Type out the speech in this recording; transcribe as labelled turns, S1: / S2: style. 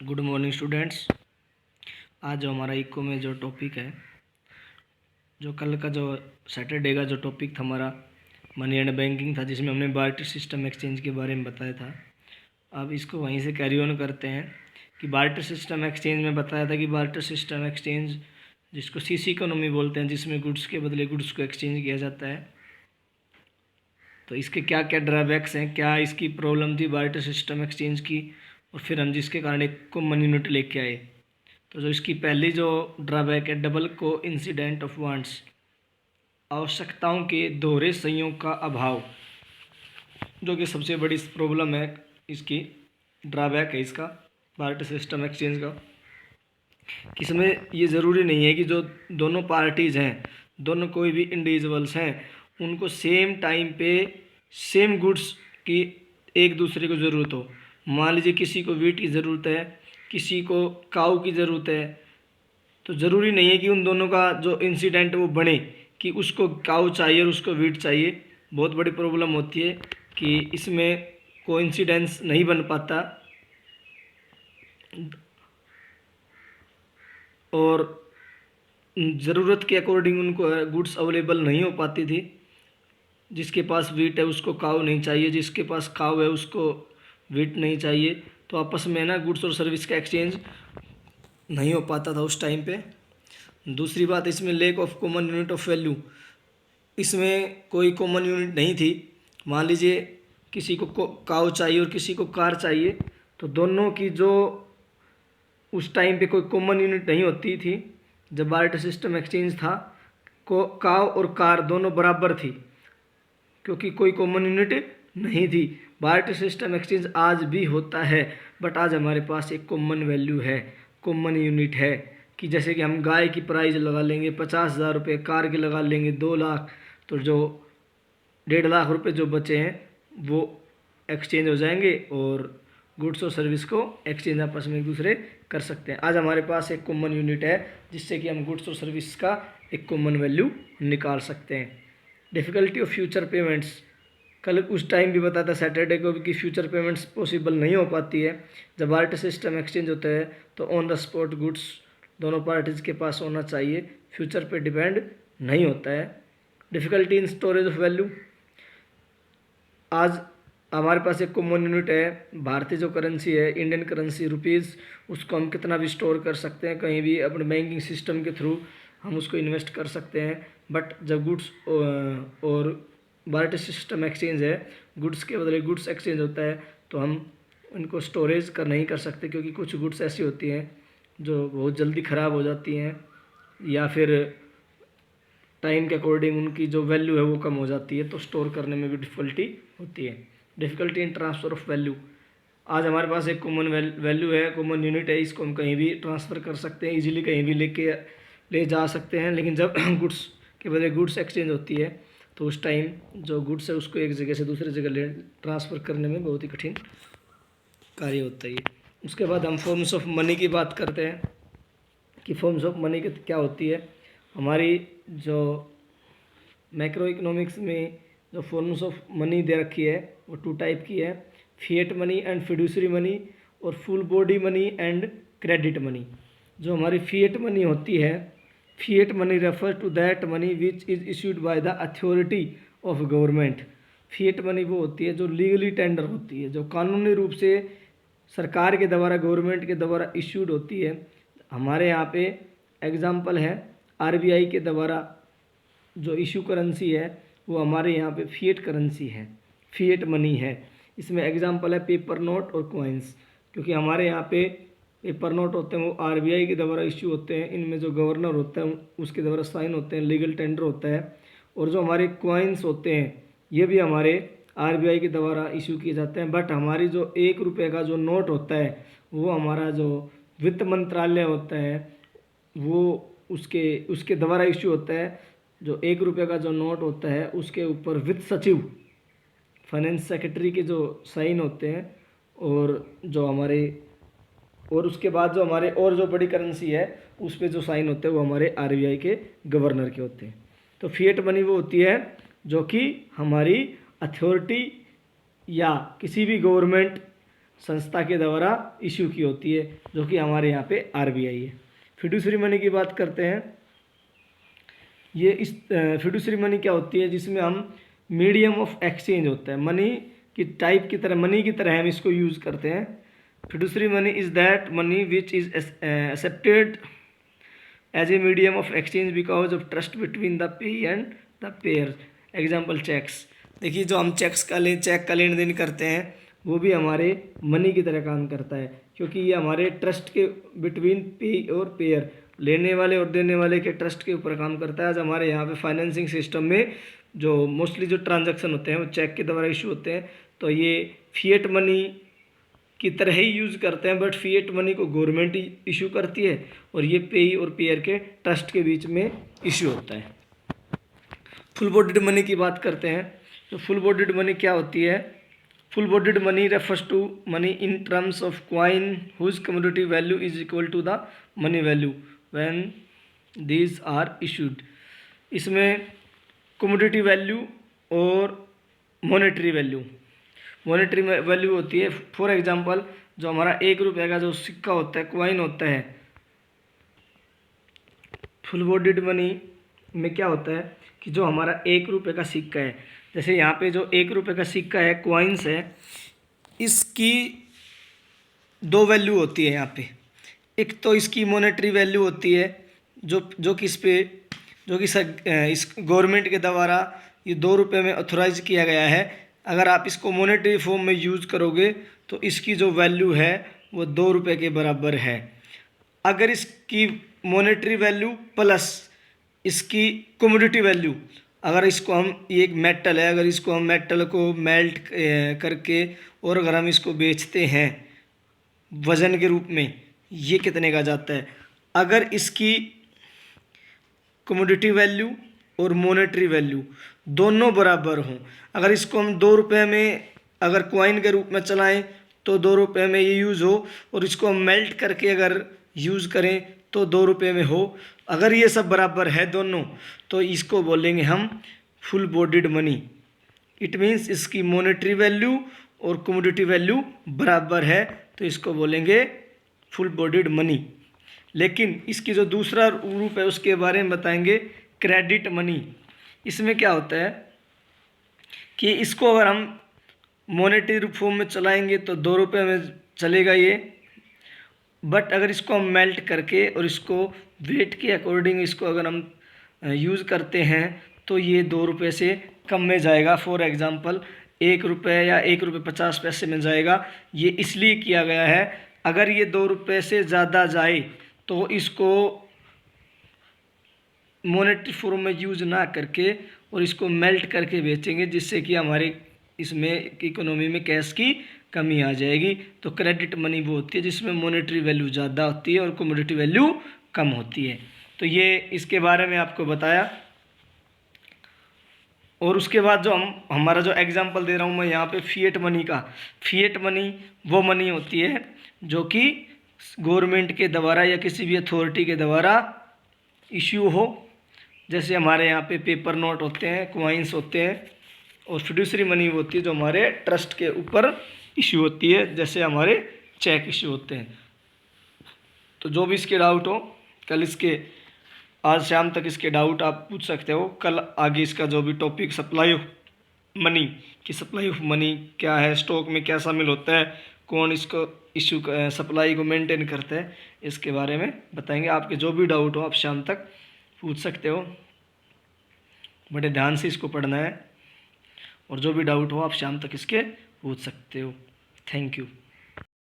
S1: Good morning students. आज जो हमारा इको में जो टॉपिक है, जो कल का जो सैटरडे का जो टॉपिक था हमारा मनी एंड बैंकिंग था, जिसमें हमने बार्टर सिस्टम एक्सचेंज के बारे में बताया था। अब इसको वहीं से कैरी ऑन करते हैं कि बार्टर सिस्टम एक्सचेंज में बताया था कि बार्टर सिस्टम एक्सचेंज जिसको सीसी इकोनॉमी बोलते हैं, जिसमें गुड्स के बदले गुड्स को एक्सचेंज किया जाता है। तो इसके क्या क्या ड्रॉबैक्स हैं, क्या इसकी प्रॉब्लम थी बार्टर सिस्टम एक्सचेंज की, और फिर हम जिसके कारण एक कॉमन यूनिट लेके आए। तो जो इसकी पहली जो ड्रॉबैक है, डबल को इंसिडेंट ऑफ वांट्स, आवश्यकताओं के दोहरे संयोग का अभाव, जो कि सबसे बड़ी प्रॉब्लम है, इसकी ड्रॉबैक है इसका बार्टर सिस्टम एक्सचेंज का। इसमें ये ज़रूरी नहीं है कि जो दोनों पार्टीज़ हैं, दोनों कोई भी इंडिविजुअल्स हैं, उनको सेम टाइम पे सेम गुड्स की एक दूसरे को ज़रूरत हो। मान लीजिए किसी को वीट की ज़रूरत है, किसी को काऊ की ज़रूरत है, तो ज़रूरी नहीं है कि उन दोनों का जो इंसिडेंट वो बने कि उसको काऊ चाहिए और उसको वीट चाहिए। बहुत बड़ी प्रॉब्लम होती है कि इसमें कोइंसिडेंस नहीं बन पाता और ज़रूरत के अकॉर्डिंग उनको गुड्स अवेलेबल नहीं हो पाती थी। जिसके पास वीट है उसको काऊ नहीं चाहिए, जिसके पास काऊ है उसको वीट नहीं चाहिए, तो आपस में ना गुड्स और सर्विस का एक्सचेंज नहीं हो पाता था उस टाइम पे। दूसरी बात, इसमें lack of common unit of value, इसमें कोई कॉमन यूनिट नहीं थी। मान लीजिए किसी को काऊ चाहिए और किसी को कार चाहिए, तो दोनों की जो उस टाइम पे कोई कॉमन यूनिट नहीं होती थी। जब बार्टर सिस्टम एक्सचेंज था, को काऊ और कार दोनों बराबर थी, क्योंकि कोई कॉमन यूनिट नहीं थी। बार्टर सिस्टम एक्सचेंज आज भी होता है, बट आज हमारे पास एक कॉमन वैल्यू है, कॉमन यूनिट है, कि जैसे कि हम गाय की प्राइस लगा लेंगे 50,000 रुपये, कार की लगा लेंगे 2 लाख, तो जो 1.5 लाख रुपये जो बचे हैं वो एक्सचेंज हो जाएंगे और गुड्स और सर्विस को एक्सचेंज आपस में एक दूसरे कर सकते हैं। आज हमारे पास एक कॉमन यूनिट है जिससे कि हम गुड्स और सर्विस का एक कॉमन वैल्यू निकाल सकते हैं। डिफ़िकल्टी ऑफ फ्यूचर पेमेंट्स, कल उस टाइम भी बताया था सैटरडे को भी कि फ्यूचर पेमेंट्स पॉसिबल नहीं हो पाती है। जब बार्टर सिस्टम एक्सचेंज होता है तो ऑन द स्पॉट गुड्स दोनों पार्टीज़ के पास होना चाहिए, फ्यूचर पे डिपेंड नहीं होता है। Difficulty in storage of value, आज हमारे पास एक कॉमन यूनिट है, भारतीय जो करेंसी है इंडियन करेंसी रुपीज़, उसको हम कितना भी स्टोर कर सकते हैं, कहीं भी अपने बैंकिंग सिस्टम के थ्रू हम उसको इन्वेस्ट कर सकते हैं। बट जब गुड्स और बार्टर सिस्टम एक्सचेंज है, गुड्स के बदले गुड्स एक्सचेंज होता है, तो हम उनको स्टोरेज कर नहीं कर सकते, क्योंकि कुछ गुड्स ऐसी होती हैं जो बहुत जल्दी ख़राब हो जाती हैं या फिर टाइम के अकॉर्डिंग उनकी जो वैल्यू है वो कम हो जाती है, तो स्टोर करने में भी डिफ़िकल्टी होती है। Difficulty in transfer of value, आज हमारे पास एक कॉमन वैल्यू है, कॉमन यूनिट है, इसको हम कहीं भी ट्रांसफ़र कर सकते हैं, इजीली कहीं भी ले जा सकते हैं। लेकिन जब गुड्स के बदले गुड्स एक्सचेंज होती है तो उस टाइम जो गुड्स है उसको एक जगह से दूसरी जगह ट्रांसफ़र करने में बहुत ही कठिन कार्य होता है। उसके बाद हम फॉर्म्स ऑफ मनी की बात करते हैं कि फॉर्म्स ऑफ मनी क्या होती है। हमारी जो मैक्रो इकोनॉमिक्स में जो फॉर्म्स ऑफ मनी दे रखी है वो 2 टाइप की है, fiat money and fiduciary money, और full body money and credit money. जो हमारी फिएट मनी होती है, fiat money refer to that money which is issued by the authority of government. Fiat money वो होती है जो लीगली टेंडर होती है, जो कानूनी रूप से सरकार के द्वारा, गवर्नमेंट के द्वारा इशूड होती है। हमारे यहाँ पे एग्जाम्पल है आरबीआई के द्वारा जो इशू करेंसी है वो हमारे यहाँ पे फिएट करेंसी है, फिएट मनी है। इसमें एग्जांपल है पेपर नोट और कॉइन्स, क्योंकि हमारे यहाँ पे पेपर नोट होते हैं वो आरबीआई के द्वारा इशू होते हैं, इनमें जो गवर्नर होता है उसके द्वारा साइन होते हैं, लीगल टेंडर होता है। और जो हमारे कॉइन्स होते हैं ये भी हमारे आरबीआई के द्वारा इशू किए जाते हैं। बट हमारी जो 1 रुपये का जो नोट होता है वो हमारा जो वित्त मंत्रालय होता है वो उसके द्वारा इशू होता है। जो 1 रुपये का जो नोट होता है उसके ऊपर वित्त सचिव, फाइनेंस सेक्रेटरी के जो साइन होते हैं, और उसके बाद जो हमारे और जो बड़ी करेंसी है उस पर जो साइन होते हैं वो हमारे आरबीआई के गवर्नर के होते हैं। तो फिएट मनी वो होती है जो कि हमारी अथॉरिटी या किसी भी गवर्नमेंट संस्था के द्वारा इशू की होती है, जो कि हमारे यहाँ पे आरबीआई है। फिड्यूसरी मनी की बात करते हैं। ये इस फिड्यूसरी मनी क्या होती है, जिसमें हम मीडियम ऑफ एक्सचेंज होता है, मनी की टाइप की तरह, मनी की तरह हम इसको यूज़ करते हैं। Fiduciary money is that money which is accepted as a medium of exchange because of trust between the payee and the payer. Example cheques. देखिए जो हम चेक का लेन देन करते हैं वो भी हमारे मनी की तरह काम करता है, क्योंकि ये हमारे ट्रस्ट के बिटवीन पे और पेयर, लेने वाले और देने वाले के ट्रस्ट के ऊपर काम करता है। आज हमारे यहाँ पे फाइनेंसिंग सिस्टम में जो मोस्टली जो ट्रांजैक्शन होते हैं वो चेक के द्वारा इशू होते हैं, तो ये फिएट मनी की तरह ही यूज़ करते हैं, बट फिएट मनी को गवर्नमेंट इशू करती है और ये पेई और पेयर के ट्रस्ट के बीच में इशू होता है। फुल बॉडीड मनी की बात करते हैं। तो फुल बॉडीड मनी क्या होती है? Full bodied money refers to money in terms of coin whose commodity value is equal to the money value when these are issued. इसमें कमोडिटी वैल्यू और मॉनेटरी वैल्यू होती है। फॉर एग्जांपल जो हमारा 1 रुपये का जो सिक्का होता है, क्वाइन होता है, फुल बॉडीड मनी में क्या होता है कि जो हमारा 1 रुपये का सिक्का है, जैसे यहाँ पे जो 1 रुपये का सिक्का है, क्वाइंस है, इसकी 2 वैल्यू होती है यहाँ पे। एक तो इसकी मॉनेटरी वैल्यू होती है जो कि इस गवर्नमेंट के द्वारा ये 2 रुपये में ऑथोराइज किया गया है। अगर आप इसको मॉनेटरी फॉर्म में यूज़ करोगे तो इसकी जो वैल्यू है वो 2 रुपये के बराबर है। अगर इसकी मॉनेटरी वैल्यू प्लस इसकी कमोडिटी वैल्यू, अगर इसको हम, ये एक मेटल है, अगर इसको हम मेटल को मेल्ट करके और अगर हम इसको बेचते हैं वज़न के रूप में, ये कितने का जाता है? अगर इसकी कमोडिटी वैल्यू और मॉनेटरी वैल्यू दोनों बराबर हों, अगर इसको हम 2 रुपये में अगर क्वाइन के रूप में चलाएं तो 2 रुपये में ये यूज़ हो, और इसको हम मेल्ट करके अगर यूज़ करें तो 2 रुपये में हो, अगर ये सब बराबर है दोनों, तो इसको बोलेंगे हम full bodied money. It means इसकी मॉनेटरी वैल्यू और कमोडिटी वैल्यू बराबर है, तो इसको बोलेंगे फुल बॉडीड मनी। लेकिन इसकी जो दूसरा रूप है उसके बारे में बताएंगे, क्रेडिट मनी। इसमें क्या होता है कि इसको अगर हम मॉनेटरी फॉर्म में चलाएंगे तो 2 रुपये में चलेगा ये, बट अगर इसको हम मेल्ट करके और इसको वेट के अकॉर्डिंग इसको अगर हम यूज़ करते हैं तो ये 2 रुपये से कम में जाएगा। फॉर एग्ज़ाम्पल 1 रुपये या 1 रुपये 50 पैसे में जाएगा। ये इसलिए किया गया है, अगर ये 2 रुपये से ज़्यादा जाए तो इसको मॉनेटरी फॉर्म में यूज़ ना करके और इसको मेल्ट करके बेचेंगे, जिससे कि हमारे इसमें इकोनॉमी में कैश की कमी आ जाएगी। तो क्रेडिट मनी वो होती है जिसमें मॉनेटरी वैल्यू ज़्यादा होती है और कमोडिटी वैल्यू कम होती है। तो ये इसके बारे में आपको बताया। और उसके बाद जो हमारा जो एग्जांपल दे रहा हूँ मैं यहाँ पे फिएट मनी का। फिएट मनी वो मनी होती है जो कि गवर्नमेंट के द्वारा या किसी भी अथॉरिटी के द्वारा इश्यू हो। जैसे हमारे यहाँ पे पेपर नोट होते हैं, क्वाइंस होते हैं, और फिड्यूसरी मनी वो होती है जो हमारे ट्रस्ट के ऊपर इश्यू होती है, जैसे हमारे चेक इश्यू होते हैं। तो जो भी इसके डाउट हो, कल इसके आज शाम तक इसके डाउट आप पूछ सकते हो। कल आगे इसका जो भी टॉपिक सप्लाई ऑफ मनी कि सप्लाई ऑफ मनी क्या है, स्टॉक में क्या शामिल होता है, कौन इसको इशू सप्लाई को मेंटेन करता है, इसके बारे में बताएंगे। आपके जो भी डाउट हो आप शाम तक पूछ सकते हो। बड़े ध्यान से इसको पढ़ना है और जो भी डाउट हो आप शाम तक इसके पूछ सकते हो। Thank you.